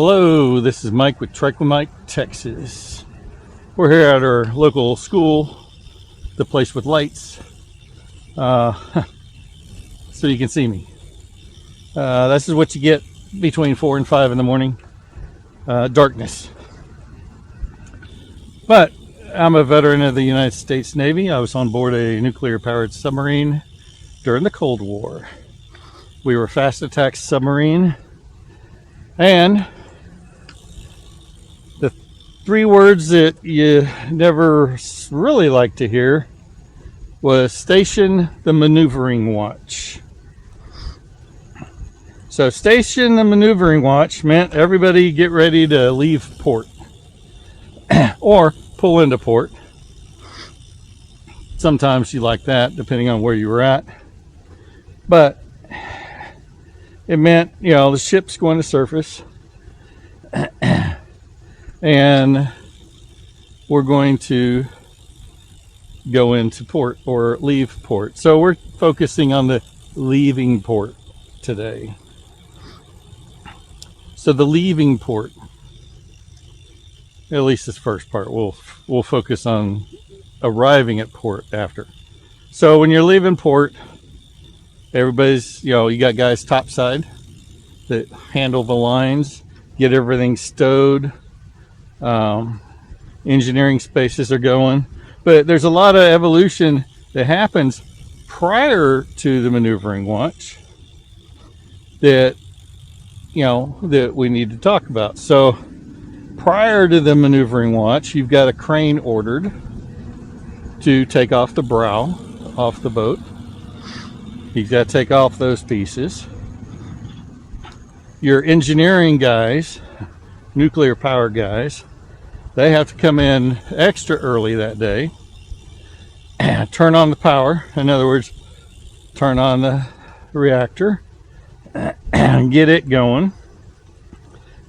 Hello, this is Mike with Trike with Mike, Texas. We're here at our local school, the place with lights, so you can see me. This is what you get between 4 and 5 in the morning, darkness. But I'm a veteran of the United States Navy. I was on board a nuclear-powered submarine during the Cold War. We were a fast attack submarine, and the three words that you never really like to hear was station the maneuvering watch. So station the maneuvering watch meant everybody get ready to leave port or pull into port. Sometimes you like that depending on where you were at, but it meant, you know, the ship's going to surface and we're going to go into port or leave port. So we're focusing on the leaving port today. So the leaving port, at least this first part, we'll focus on arriving at port after. So when you're leaving port, everybody's, you got guys topside that handle the lines, get everything stowed. Engineering spaces are going, but there's a lot of evolution that happens prior to the maneuvering watch that we need to talk about. So prior to the maneuvering watch, you've got a crane ordered to take off the brow off the boat. You've got to take off those pieces. Your engineering guys, nuclear power guys, they have to come in extra early that day and turn on the power. In other words, turn on the reactor and get it going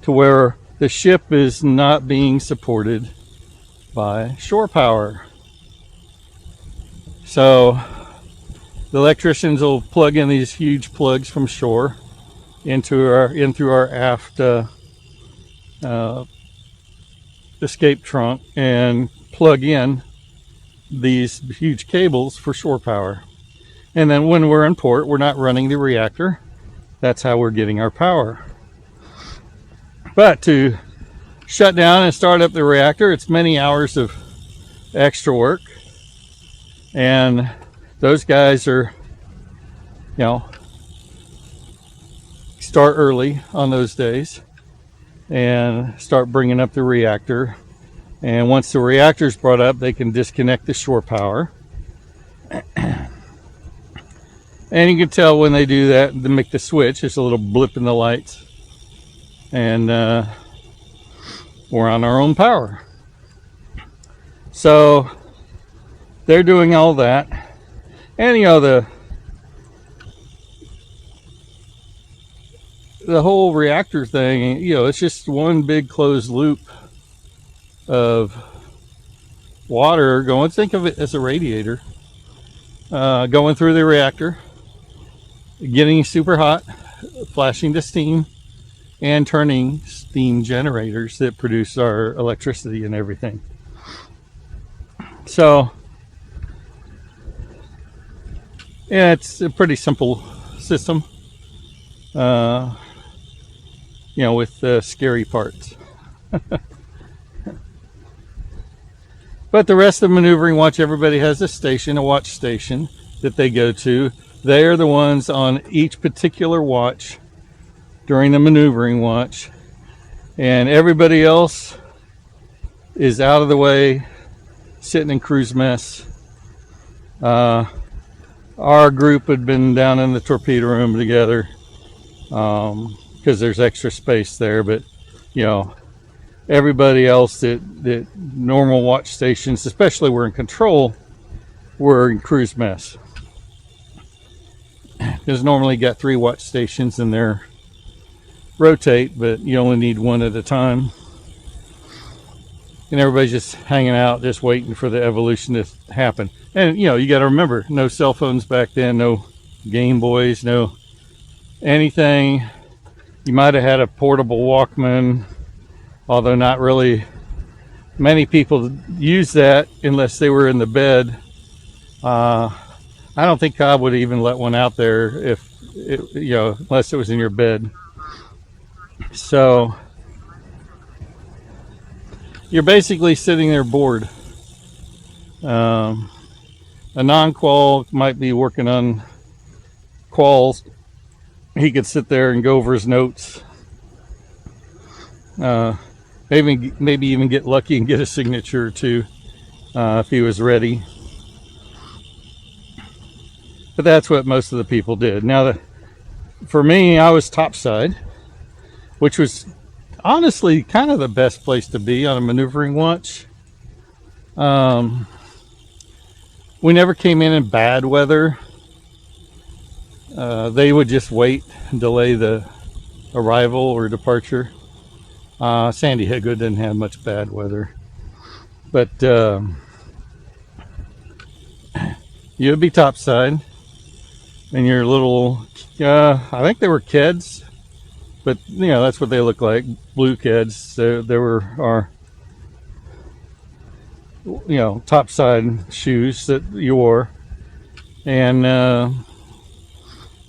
to where the ship is not being supported by shore power. So the electricians will plug in these huge plugs from shore into our aft escape trunk and plug in these huge cables for shore power. And then when we're in port, we're not running the reactor. That's how we're getting our power. But to shut down and start up the reactor, it's many hours of extra work. And those guys are, start early on those days and start bringing up the reactor. And once the reactor's brought up, they can disconnect the shore power. And you can tell when they do that, they make the switch, it's a little blip in the lights. And we're on our own power. So they're doing all that. And the whole reactor thing, it's just one big closed loop of water going. Think of it as a radiator going through the reactor, getting super hot, flashing to steam, and turning steam generators that produce our electricity and everything. So yeah, it's a pretty simple system, with the scary parts. But the rest of the maneuvering watch, everybody has a watch station that they go to. They are the ones on each particular watch during the maneuvering watch. And everybody else is out of the way, sitting in cruise mess. Our group had been down in the torpedo room together because there's extra space there. But, everybody else that normal watch stations, especially we're in control, we're in cruise mess. Because normally you got 3 watch stations and they're rotate, but you only need one at a time. And everybody's just hanging out, just waiting for the evolution to happen. And you got to remember, no cell phones back then, no Game Boys, no anything You might have had a portable Walkman, although not really many people use that unless they were in the bed. I don't think Cobb would even let one out there if it, unless it was in your bed. So you're basically sitting there bored. A non-qual might be working on quals. He could sit there and go over his notes. Maybe even get lucky and get a signature or two if he was ready. But that's what most of the people did. Now, for me, I was topside, which was honestly kind of the best place to be on a maneuvering watch. We never came in bad weather. They would just wait and delay the arrival or departure. San Diego didn't have much bad weather, but you would be topside, and your little, I think they were Keds, but that's what they look like, blue Keds. So there were our topside shoes that you wore, and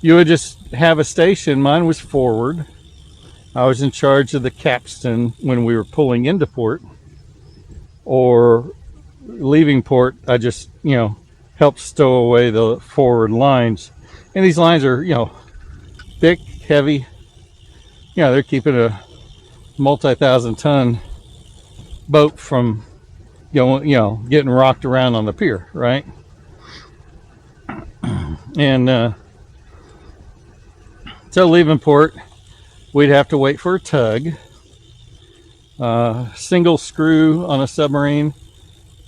you would just have a station. Mine was forward. I was in charge of the capstan when we were pulling into port or leaving port. I just helped stow away the forward lines, and these lines are thick, heavy. They're keeping a multi-thousand ton boat from getting rocked around on the pier, right? And so leaving port, we'd have to wait for a tug. Single screw on a submarine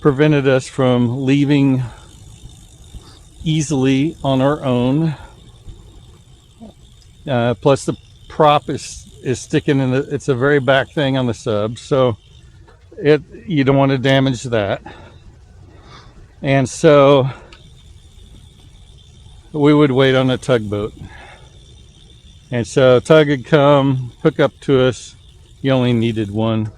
prevented us from leaving easily on our own. Plus the prop is sticking in it's a very back thing on the sub, so you don't want to damage that. And so we would wait on a tugboat. And so tug would come, hook up to us. You only needed one.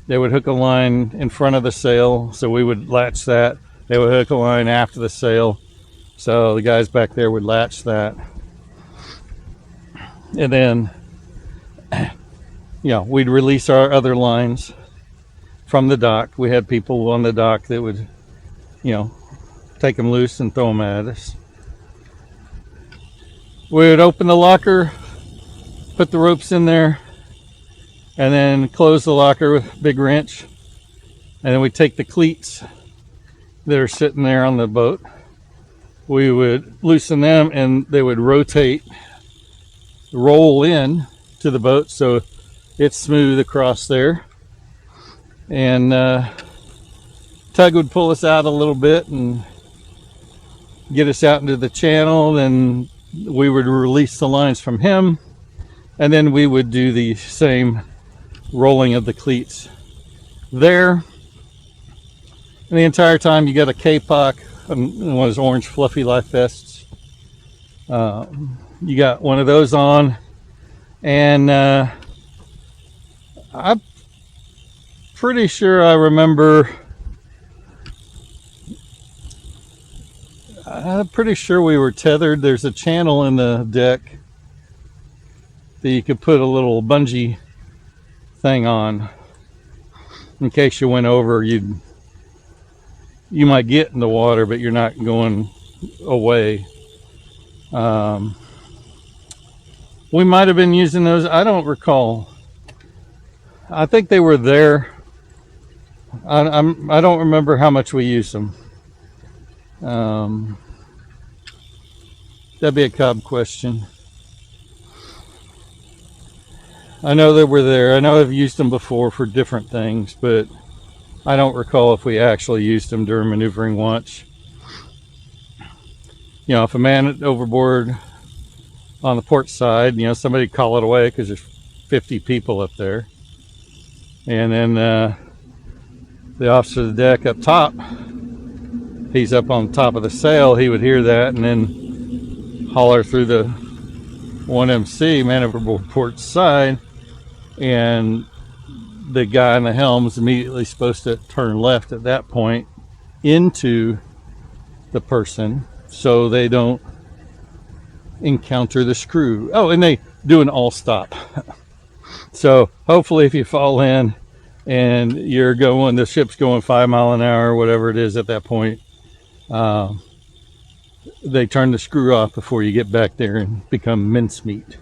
They would hook a line in front of the sail, so we would latch that. They would hook a line after the sail, so the guys back there would latch that. And then, we'd release our other lines from the dock. We had people on the dock that would, take them loose and throw them at us. We would open the locker, put the ropes in there, and then close the locker with a big wrench. And then we'd take the cleats that are sitting there on the boat. We would loosen them, and they would roll in to the boat so it's smooth across there. And tug would pull us out a little bit and get us out into the channel. Then we would release the lines from him, and then we would do the same rolling of the cleats there. And the entire time you got a K-Pock, one of those orange fluffy life vests. You got one of those on, and I'm pretty sure I remember. I'm pretty sure we were tethered. There's a channel in the deck that you could put a little bungee thing on in case you went over. You might get in the water, but you're not going away. We might have been using those. I don't recall. I think they were there. I don't remember how much we used them. That'd be a Cobb question. I know they were there. I know I've used them before for different things, but I don't recall if we actually used them during maneuvering watch. If a man overboard on the port side, somebody call it away because there's 50 people up there. And then the officer of the deck up top, he's up on top of the sail, he would hear that and then holler through the 1MC, man overboard port side, and the guy in the helm is immediately supposed to turn left at that point into the person so they don't encounter the screw. Oh, and they do an all stop. So hopefully if you fall in and you're going, the ship's going 5 miles an hour, whatever it is at that point, they turn the screw off before you get back there and become mincemeat.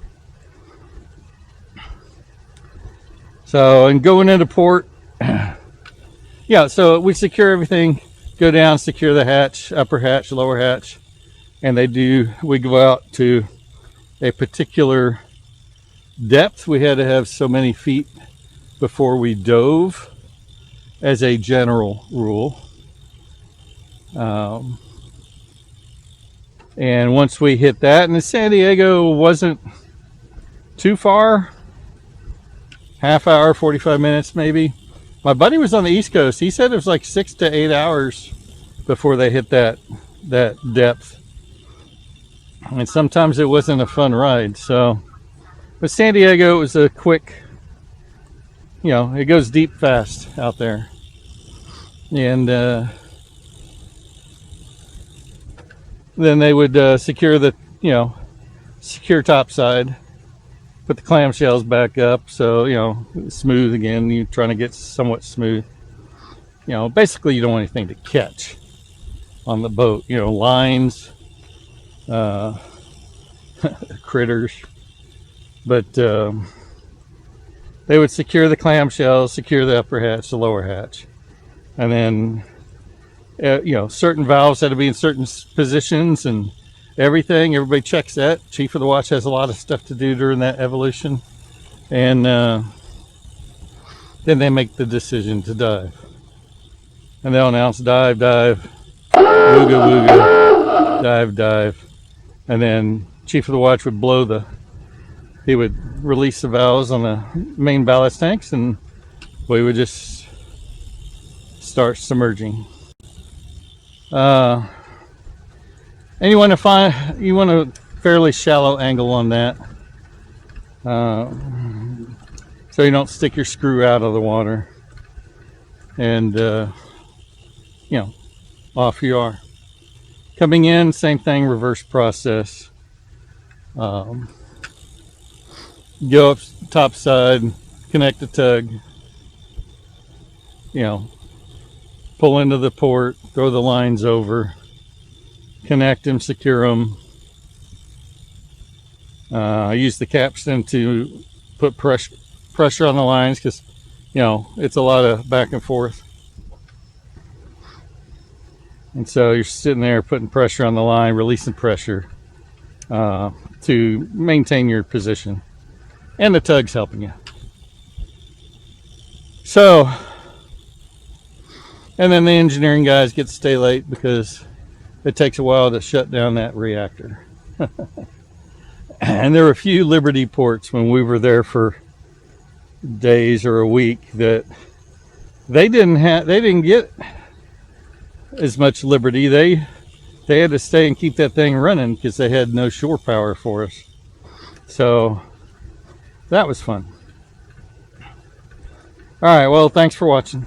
So, and going into port, yeah, so we secure everything, go down, secure the hatch, upper hatch, lower hatch, and we go out to a particular depth. We had to have so many feet before we dove as a general rule. And once we hit that, and San Diego wasn't too far, half hour, 45 minutes maybe. My buddy was on the East Coast. He said it was like 6 to 8 hours before they hit that depth. And sometimes it wasn't a fun ride. So, but San Diego was a quick, it goes deep fast out there. And then they would secure secure top side, put the clamshells back up, so smooth again. You're trying to get somewhat smooth. Basically you don't want anything to catch on the boat. Lines, critters. But they would secure the clamshells, secure the upper hatch, the lower hatch, and then certain valves had to be in certain positions and everything. Everybody checks that. Chief of the watch has a lot of stuff to do during that evolution, and then they make the decision to dive, and they'll announce dive, wooga wooga, dive, and then Chief of the watch would he would release the valves on the main ballast tanks, and we would just start submerging. And you want a fairly shallow angle on that, so you don't stick your screw out of the water, and off you are. Coming in, same thing, reverse process. Go up top side, connect the tug, pull into the port, throw the lines over, connect them, secure them. I use the capstan to put pressure on the lines because, it's a lot of back and forth. And so you're sitting there putting pressure on the line, releasing pressure to maintain your position. And the tug's helping you. So, and then the engineering guys get to stay late because it takes a while to shut down that reactor. And there were a few Liberty ports when we were there for days or a week that they didn't get as much Liberty. They had to stay and keep that thing running because they had no shore power for us. So that was fun. All right, well, thanks for watching.